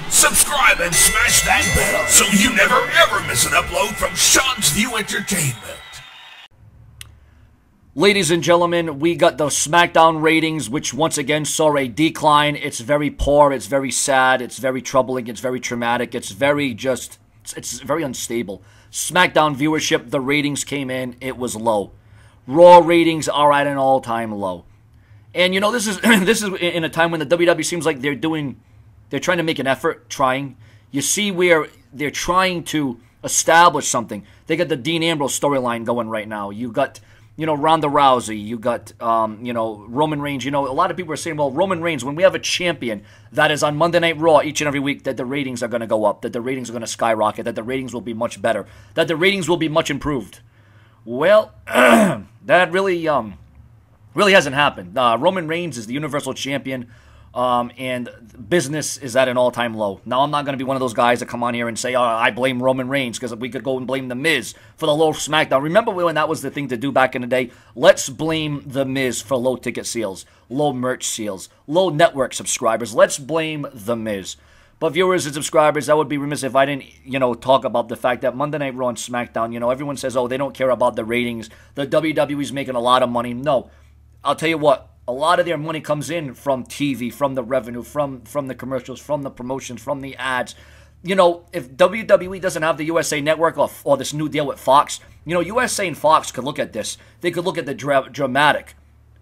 Subscribe and smash that bell so you never ever miss an upload from Seanzviewent Entertainment. Ladies and gentlemen, we got the SmackDown ratings, which once again saw a decline. It's very poor, it's very sad, it's very troubling, it's very traumatic, it's very unstable. SmackDown viewership, the ratings came in, it was low. Raw ratings are at an all-time low. And you know, this is in a time when the WWE seems like they're trying to make an effort, You see where they're trying to establish something. They got the Dean Ambrose storyline going right now. You got, Ronda Rousey. You got, Roman Reigns. A lot of people are saying, well, Roman Reigns, when we have a champion that is on Monday Night Raw each and every week, that the ratings are going to go up, that the ratings are going to skyrocket, that the ratings will be much better, that the ratings will be much improved. Well, that really hasn't happened. Roman Reigns is the Universal Champion. And business is at an all-time low. Now, I'm not going to be one of those guys that come on here and say, I blame Roman Reigns, because we could go and blame The Miz for the low SmackDown. Remember when that was the thing to do back in the day? Let's blame The Miz for low ticket sales, low merch sales, low network subscribers. Let's blame The Miz. But viewers and subscribers, I would be remiss if I didn't, talk about the fact that Monday Night Raw and SmackDown, everyone says, they don't care about the ratings. The WWE's making a lot of money. No, I'll tell you what. A lot of their money comes in from TV, from the revenue, from the commercials, from the promotions, from the ads. If WWE doesn't have the USA Network or this new deal with Fox, USA and Fox could look at this. They could look at the dramatic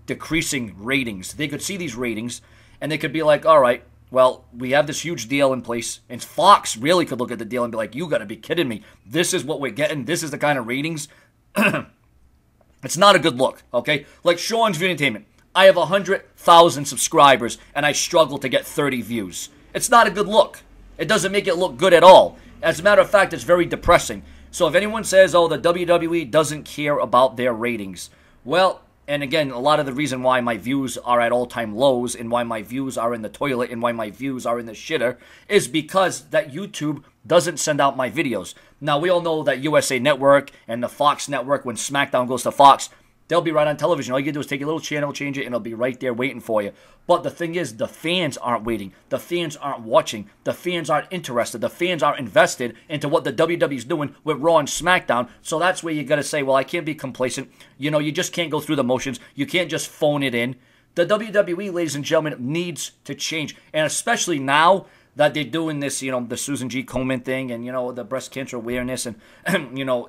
decreasing ratings. They could see these ratings, and they could be like, all right, well, we have this huge deal in place. And Fox really could look at the deal and be like, you got to be kidding me. This is what we're getting. This is the kind of ratings. It's not a good look, okay? Like Seanzviewent Entertainment. I have 100,000 subscribers, and I struggle to get 30 views. It's not a good look. It doesn't make it look good at all. As a matter of fact, it's very depressing. So if anyone says, the WWE doesn't care about their ratings, well, and again, a lot of the reason why my views are at all-time lows and why my views are in the toilet and why my views are in the shitter is because that YouTube doesn't send out my videos. Now, we all know that USA Network and the Fox Network, when SmackDown goes to Fox, they'll be right on television. All you gotta do is take your little channel, change it, and it'll be right there waiting for you. But the thing is, the fans aren't waiting. The fans aren't watching. The fans aren't interested. The fans aren't invested into what the WWE's doing with Raw and SmackDown. So that's where you gotta say, well, I can't be complacent. You just can't go through the motions. You can't just phone it in. The WWE, ladies and gentlemen, needs to change. And especially now that they're doing this, the Susan G. Komen thing and, the breast cancer awareness and,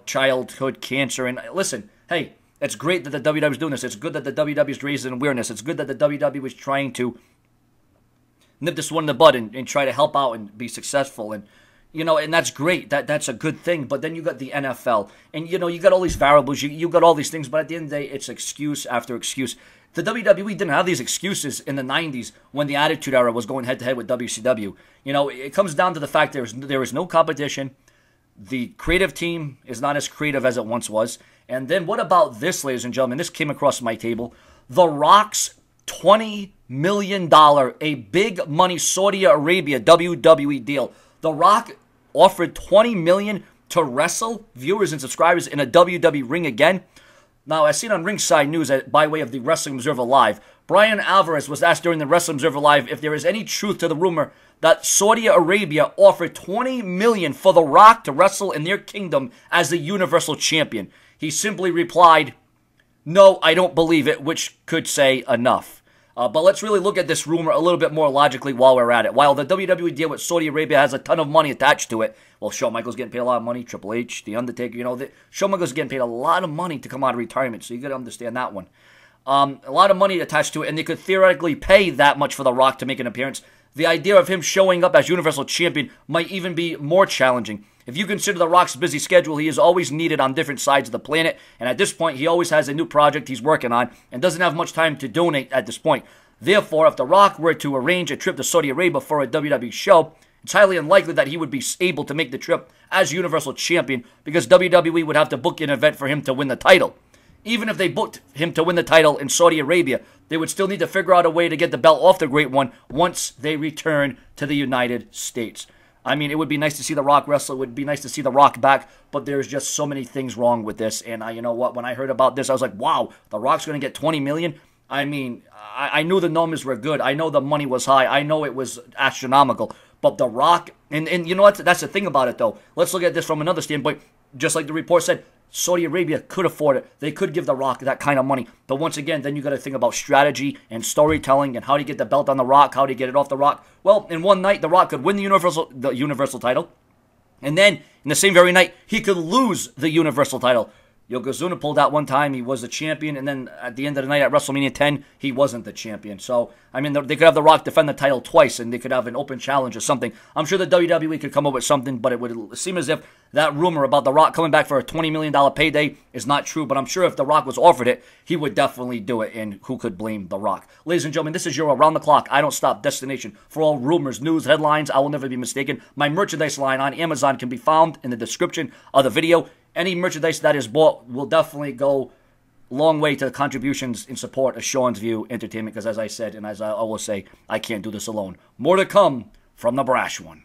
childhood cancer. And listen, hey, it's great that the WWE is doing this. It's good that the WWE is raising awareness. It's good that the WWE was trying to nip this one in the bud and try to help out and be successful. And, and that's great. That's a good thing. But then you got the NFL. And, you got all these variables. You got all these things. But at the end of the day, it's excuse after excuse. The WWE didn't have these excuses in the 90s when the Attitude Era was going head-to-head with WCW. It comes down to the fact there is no competition. The creative team is not as creative as it once was. And then what about this, ladies and gentlemen? This came across my table. The Rock's $20 million, a big money Saudi Arabia WWE deal. The Rock offered $20 million to wrestle viewers and subscribers in a WWE ring again. Now, as seen on Ringside News by way of the Wrestling Observer Live, Brian Alvarez was asked during the Wrestling Observer Live if there is any truth to the rumor that Saudi Arabia offered $20 million for The Rock to wrestle in their kingdom as the Universal Champion. He simply replied, no, I don't believe it, which could say enough. But let's really look at this rumor a little bit more logically while we're at it. While the WWE deal with Saudi Arabia has a ton of money attached to it, well, Shawn Michaels getting paid a lot of money, Triple H, The Undertaker, Shawn Michaels getting paid a lot of money to come out of retirement, so you got to understand that one. A lot of money attached to it, and they could theoretically pay that much for The Rock to make an appearance. The idea of him showing up as Universal Champion might even be more challenging. If you consider The Rock's busy schedule, he is always needed on different sides of the planet, and at this point, he always has a new project he's working on and doesn't have much time to donate at this point. Therefore, if The Rock were to arrange a trip to Saudi Arabia for a WWE show, it's highly unlikely that he would be able to make the trip as Universal Champion because WWE would have to book an event for him to win the title. Even if they booked him to win the title in Saudi Arabia, they would still need to figure out a way to get the belt off the Great One once they return to the United States. I mean, it would be nice to see The Rock wrestle. It would be nice to see The Rock back, but there's just so many things wrong with this. And you know what? When I heard about this, I was like, wow, The Rock's going to get $20 million? I mean, I knew the numbers were good. I know the money was high. I know it was astronomical. But The Rock, and you know what? That's the thing about it, though. Let's look at this from another standpoint. Just like the report said, Saudi Arabia could afford it. They could give The Rock that kind of money. But once again, then you got to think about strategy and storytelling and how do you get the belt on The Rock, how do you get it off The Rock. Well, in one night, The Rock could win the Universal title. And then, in the same very night, he could lose the Universal title. Yokozuna pulled out one time, he was the champion, and then at the end of the night at WrestleMania 10, he wasn't the champion. So, I mean, they could have The Rock defend the title twice, and they could have an open challenge or something. I'm sure the WWE could come up with something, but it would seem as if that rumor about The Rock coming back for a $20 million payday is not true. But I'm sure if The Rock was offered it, he would definitely do it, and who could blame The Rock? Ladies and gentlemen, this is your around-the-clock, I-don't-stop destination for all rumors, news, headlines. I will never be mistaken. My merchandise line on Amazon can be found in the description of the video. Any merchandise that is bought will definitely go a long way to the contributions in support of Sean's View Entertainment, because as I said, and as I always say, I can't do this alone. More to come from the Brash One.